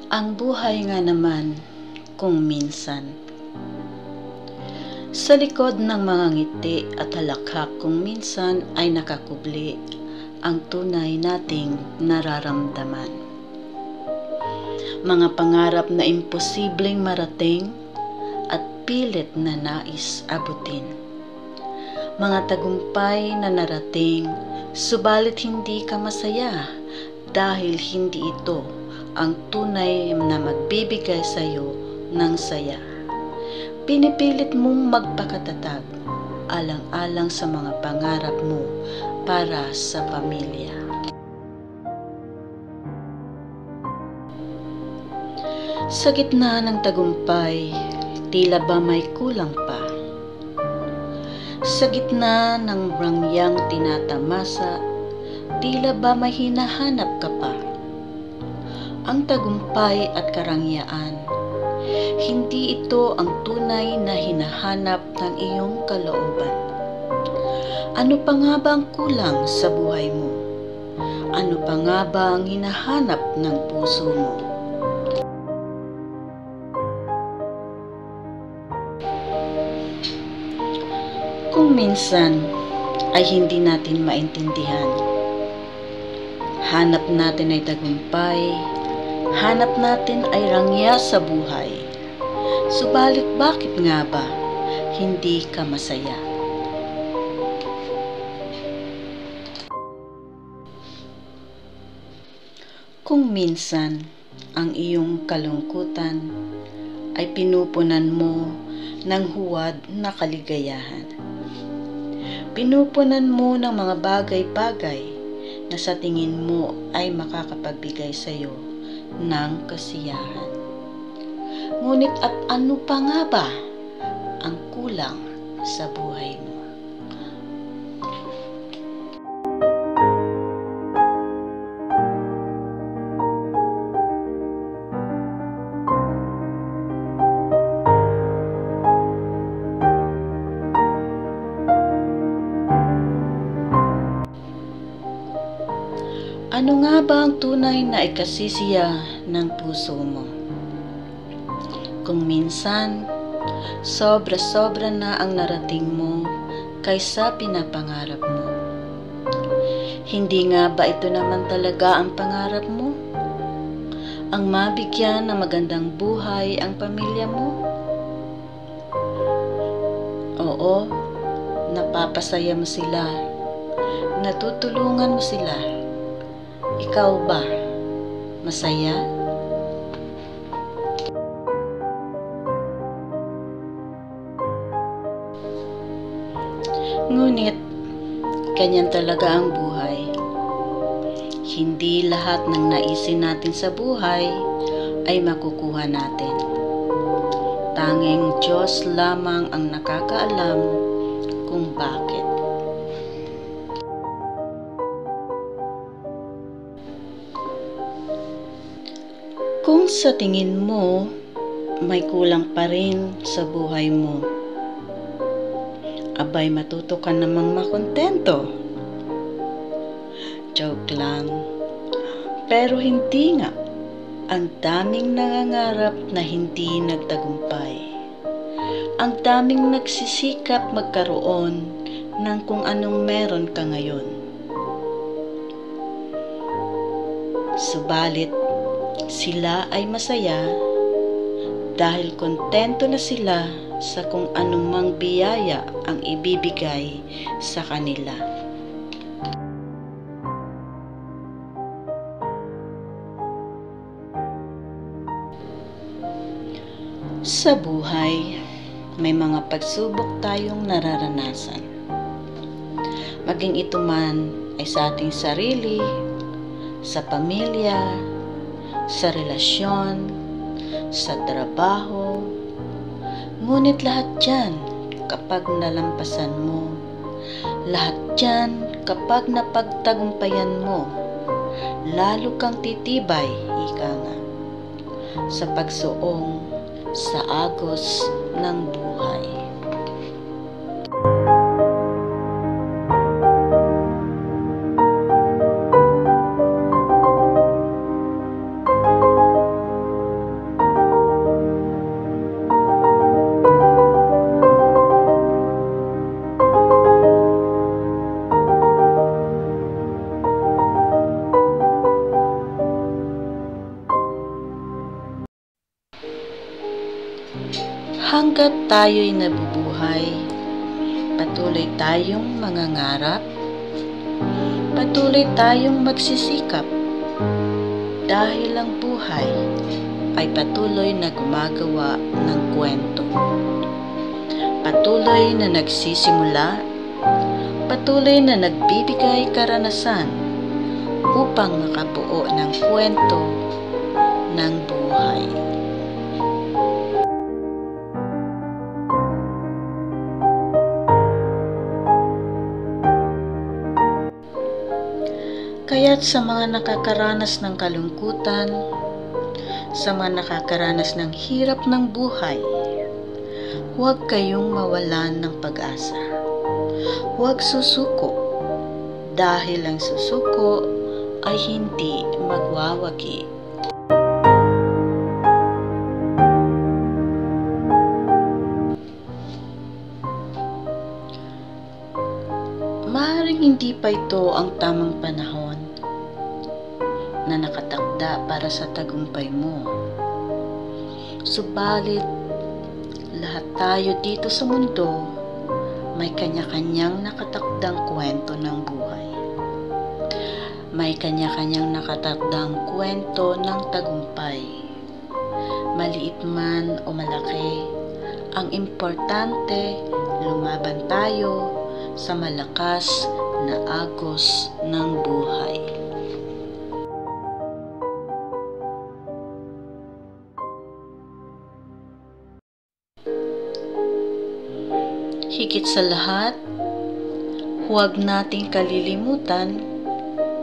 Ang buhay nga naman kung minsan. Sa likod ng mga ngiti at halakhak kung minsan ay nakakubli ang tunay nating nararamdaman. Mga pangarap na imposibleng marating at pilit na nais abutin. Mga tagumpay na narating, subalit hindi ka masaya dahil hindi ito ang tunay na magbibigay sa iyo ng saya. Pinipilit mong magpakatatag, alang-alang sa mga pangarap mo para sa pamilya. Sa gitna ng tagumpay, tila ba may kulang pa? Sa gitna ng rangyang tinatamasa, tila ba may hinahanap ka pa? Ang tagumpay at karangyaan, hindi ito ang tunay na hinahanap ng iyong kalooban. Ano pa nga ba ang kulang sa buhay mo? Ano pa nga ba ang hinahanap ng puso mo? Kung minsan ay hindi natin maintindihan, hanap natin ay tagumpay, hanap natin ay rangya sa buhay. Subalit bakit nga ba hindi ka masaya? Kung minsan ang iyong kalungkutan ay pinupunan mo ng huwad na kaligayahan. Pinupunan mo ng mga bagay-bagay na sa tingin mo ay makakapagbigay sa iyo ng kasiyahan. Ngunit at ano pa nga ba ang kulang sa buhay mo? Ano nga ba ang tunay na ikasisiya ng puso mo? Kung minsan, sobra-sobra na ang narating mo kaysa pinapangarap mo. Hindi nga ba ito naman talaga ang pangarap mo? Ang mabigyan ng magandang buhay ang pamilya mo? Oo, napapasaya mo sila, natutulungan mo sila. Ikaw ba, masaya? Ngunit, ganyan talaga ang buhay. Hindi lahat ng naisin natin sa buhay ay makukuha natin. Tanging Diyos lamang ang nakakaalam kung bakit. Kung sa tingin mo, may kulang pa rin sa buhay mo, abay matuto ka namang makontento. Joke lang. Pero hindi nga. Ang daming nangangarap na hindi nagtagumpay. Ang daming nagsisikap magkaroon ng kung anong meron ka ngayon. Subalit, sila ay masaya dahil kontento na sila sa kung anumang biyaya ang ibibigay sa kanila. Sa buhay, may mga pagsubok tayong nararanasan. Maging ito man ay sa ating sarili, sa pamilya, sa relasyon, sa trabaho. Ngunit lahat yan kapag nalampasan mo, lahat yan kapag napagtagumpayan mo, lalo kang titibay, ika nga, sa pagsuong sa agos ng buhay. hanggat tayo'y nabubuhay, patuloy tayong mangangarap, patuloy tayong magsisikap dahil ang buhay ay patuloy na gumagawa ng kwento. Patuloy na nagsisimula, patuloy na nagbibigay karanasan upang makabuo ng kwento ng buhay. Kaya't sa mga nakakaranas ng kalungkutan, sa mga nakakaranas ng hirap ng buhay, huwag kayong mawalan ng pag-asa. Huwag susuko, dahil ang susuko ay hindi magwawagi. Maaaring hindi pa ito ang tamang panahon na nakatakda para sa tagumpay mo. Subalit, lahat tayo dito sa mundo may kanya-kanyang nakatakdang kwento ng buhay. May kanya-kanyang nakatakdang kwento ng tagumpay. Maliit man o malaki, ang importante, lumaban tayo sa malakas na agos ng buhay. Higit sa lahat, huwag nating kalilimutan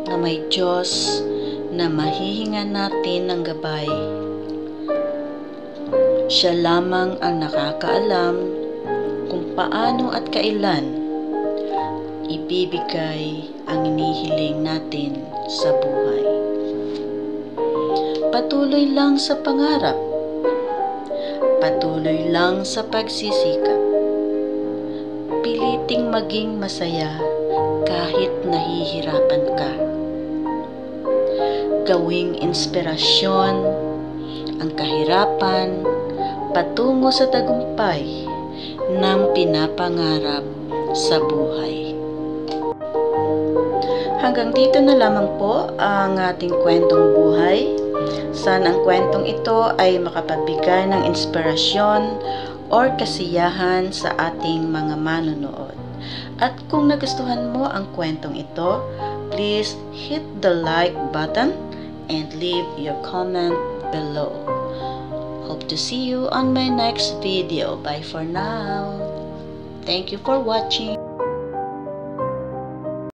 na may Diyos na mahihinga natin ng gabay. Siya lamang ang nakakaalam kung paano at kailan ibibigay ang inihiling natin sa buhay. Patuloy lang sa pangarap. Patuloy lang sa pagsisikap. Piliting maging masaya kahit nahihirapan ka. Gawing inspirasyon ang kahirapan patungo sa tagumpay ng pinapangarap sa buhay. Hanggang dito na lamang po ang ating kwentong buhay. Sana ang kwentong ito ay makapagbigay ng inspirasyon or kasiyahan sa ating mga manonood. At kung nagustuhan mo ang kwentong ito, please hit the like button and leave your comment below. Hope to see you on my next video. Bye for now. Thank you for watching.